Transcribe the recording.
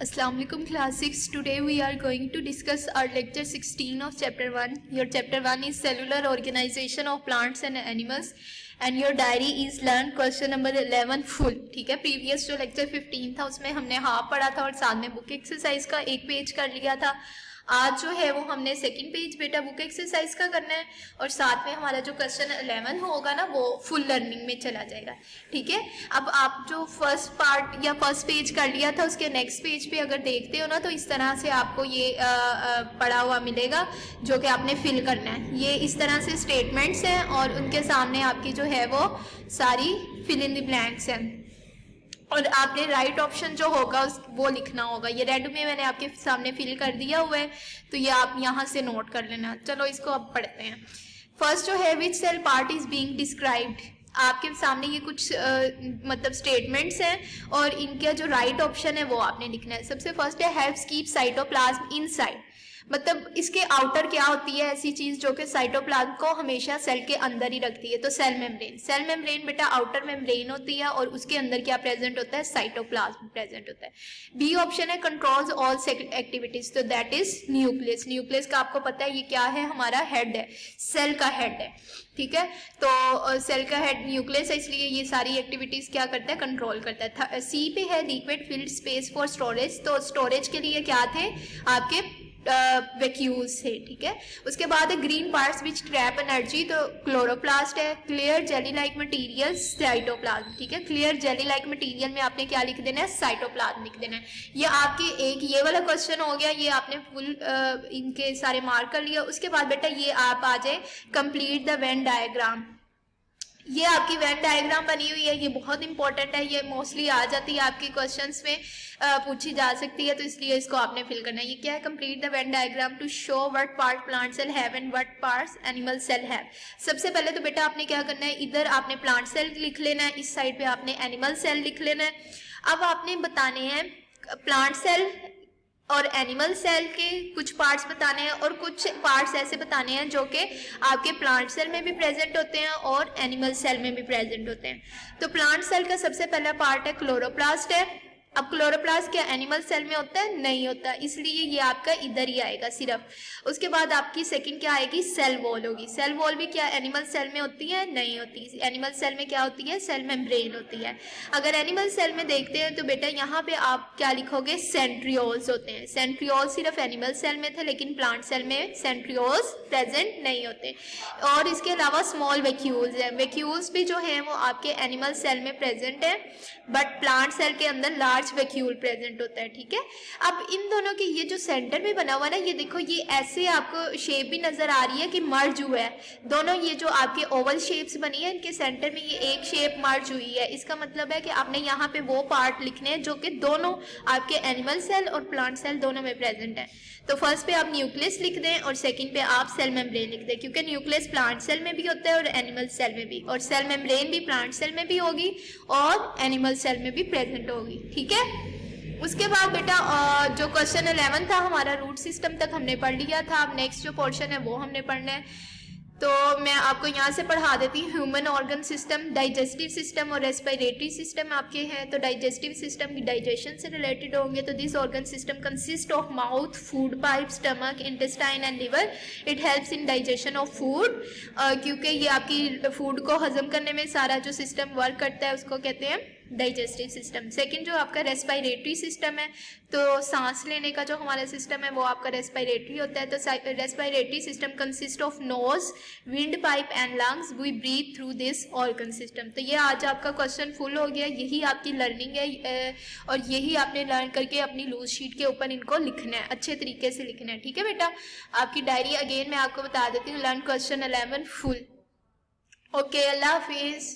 Assalamu alaikum class 6. Today we are going to discuss our lecture 16 of chapter 1. Your chapter 1 is cellular organization of plants and animals and your diary is learn question number 11 full. ठीक है, previous जो lecture 15 था उसमें हमने half पढ़ा था और साथ में बुक एक्सरसाइज का एक पेज कर लिया था. आज जो है वो हमने सेकंड पेज बेटा बुक एक्सरसाइज का करना है और साथ में हमारा जो क्वेश्चन 11 होगा ना वो फुल लर्निंग में चला जाएगा. ठीक है, अब आप जो फर्स्ट पार्ट या फर्स्ट पेज कर लिया था उसके नेक्स्ट पेज पे अगर देखते हो ना तो इस तरह से आपको ये पढ़ा हुआ मिलेगा जो कि आपने फिल करना है. ये इस तरह से स्टेटमेंट्स हैं और उनके सामने आपकी जो है वो सारी फिल इन द ब्लैंक्स हैं और आपने राइट ऑप्शन जो होगा वो लिखना होगा. ये रेड में मैंने आपके सामने फिल कर दिया हुआ है तो ये आप यहाँ से नोट कर लेना. चलो इसको अब पढ़ते हैं. फर्स्ट जो है which cell part is being described. आपके सामने ये कुछ मतलब स्टेटमेंट्स हैं और इनका जो राइट ऑप्शन है वो आपने लिखना है. सबसे फर्स्ट है हैव्स कीप साइटोप्लाज्म इनसाइड. मतलब इसके आउटर क्या होती है ऐसी चीज जो कि साइटोप्लाज्म को हमेशा सेल के अंदर ही रखती है. तो सेल मेम्ब्रेन. सेल मेम्ब्रेन बेटा आउटर मेम्ब्रेन होती है और उसके अंदर क्या प्रेजेंट होता है, साइटोप्लाज्म प्रेजेंट होता है. बी ऑप्शन है कंट्रोल्स ऑल सेल एक्टिविटीज. तो दैट इज न्यूक्लियस. न्यूक्लियस का आपको पता है ये क्या है, हमारा हेड है, सेल का हेड है. ठीक है, तो सेल का हेड न्यूक्लियस है इसलिए ये सारी एक्टिविटीज क्या करता है, कंट्रोल करता है. सी पे है liquid field space for storage. तो स्टोरेज के लिए क्या थे आपके वैक्यूल्स है. ठीक है, उसके बाद है green parts which trap energy. तो क्लोरोप्लास्ट है. Clear jelly like material cytoplasm. ठीक है, क्लियर जेली लाइक मटीरियल में आपने क्या लिख देना है, साइटोप्लाज्म लिख देना है. ये आपके एक ये वाला क्वेश्चन हो गया, ये आपने फुल इनके सारे मार्क कर लिया. उसके बाद बेटा ये आप आ जाए कंप्लीट द वेन डायग्राम. ये आपकी वेन डायग्राम बनी हुई है, ये बहुत इंपॉर्टेंट है, ये मोस्टली आ जाती है आपके क्वेश्चंस में पूछी जा सकती है तो इसलिए इसको आपने फिल करना है. ये क्या है, complete the Venn diagram to show what part plant cell have and what parts animal cell have. सबसे पहले तो बेटा आपने क्या करना है, इधर आपने प्लांट सेल लिख लेना है, इस साइड पे आपने एनिमल सेल लिख लेना है. अब आपने बताने हैं प्लांट सेल और एनिमल सेल के कुछ पार्ट्स बताने हैं और कुछ पार्ट्स ऐसे बताने हैं जो कि आपके प्लांट सेल में भी प्रेजेंट होते हैं और एनिमल सेल में भी प्रेजेंट होते हैं. तो प्लांट सेल का सबसे पहला पार्ट है क्लोरोप्लास्ट है. अब क्लोरोप्लास्ट क्या एनिमल सेल में होता है, नहीं होता, इसलिए ये आपका इधर ही आएगा सिर्फ. उसके बाद आपकी सेकंड क्या आएगी, सेल वॉल होगी. सेल वॉल भी क्या एनिमल सेल में होती है, नहीं होती. एनिमल सेल में क्या होती है, सेल मेम्ब्रेन होती है. अगर एनिमल सेल में देखते हैं तो बेटा यहाँ पे आप क्या लिखोगे, सेंट्रियोल्स होते हैं. सेंट्रियोल्स सिर्फ एनिमल सेल में थे लेकिन प्लांट सेल में सेंट्रियोल्स प्रेजेंट नहीं होते. और इसके अलावा स्मॉल वैक्यूल्स है. वैक्यूल्स भी जो है वो आपके एनिमल सेल में प्रेजेंट है बट प्लांट सेल के अंदर लार्ज वैक्यूल प्रेजेंट होता है. ठीक है, अब इन दोनों के ये जो सेंटर में बना हुआ ना, ये देखो ये ऐसे आपको शेप भी नजर आ रही है कि मर्ज हुआ है. दोनों ये जो आपके ओवल शेप्स बनी है इनके सेंटर में ये एक शेप मर्ज हुई है. इसका मतलब है कि आपने यहाँ पे वो पार्ट लिखने हैं जो कि दोनों आपके एनिमल सेल और प्लांट सेल दोनों में प्रेजेंट है. तो फर्स्ट पे आप न्यूक्लियस लिख दें और सेकंड पे आप सेल मेम्ब्रेन लिख दें क्योंकि न्यूक्लियस प्लांट सेल में भी होता है और एनिमल सेल में भी, और सेल मेम्ब्रेन भी प्लांट सेल में भी होगी और एनिमल सेल में भी प्रेजेंट होगी. ठीक है, उसके बाद बेटा जो क्वेश्चन 11 था हमारा रूट सिस्टम तक हमने पढ़ लिया था. अब नेक्स्ट जो पोर्शन है वो हमने पढ़ना है. तो मैं आपको यहाँ से पढ़ा देती हूँ. Human organ system, digestive system और रेस्पिरेटरी सिस्टम आपके हैं. तो डाइजेस्टिव सिस्टम की डाइजेशन से रिलेटेड होंगे. तो this organ system consist of mouth, food pipe, stomach, intestine and liver. It helps in digestion of food. क्योंकि ये आपकी फूड को हजम करने में सारा जो सिस्टम वर्क करता है उसको कहते हैं डाइजेस्टिव सिस्टम. सेकंड जो आपका रेस्पिरेटरी सिस्टम है, तो सांस लेने का जो हमारा सिस्टम है वो आपका रेस्पिरेटरी होता है. तो respiratory system consist of nose, wind pipe and lungs. We breathe through this organ system. तो ये आज आपका क्वेश्चन फुल हो गया. यही आपकी लर्निंग है और यही आपने लर्न करके अपनी लूज शीट के ऊपर इनको लिखना है, अच्छे तरीके से लिखना है. ठीक है बेटा, आपकी डायरी अगेन मैं आपको बता देती हूँ. Learn question 11 full. ओके, अल्लाह हाफिज.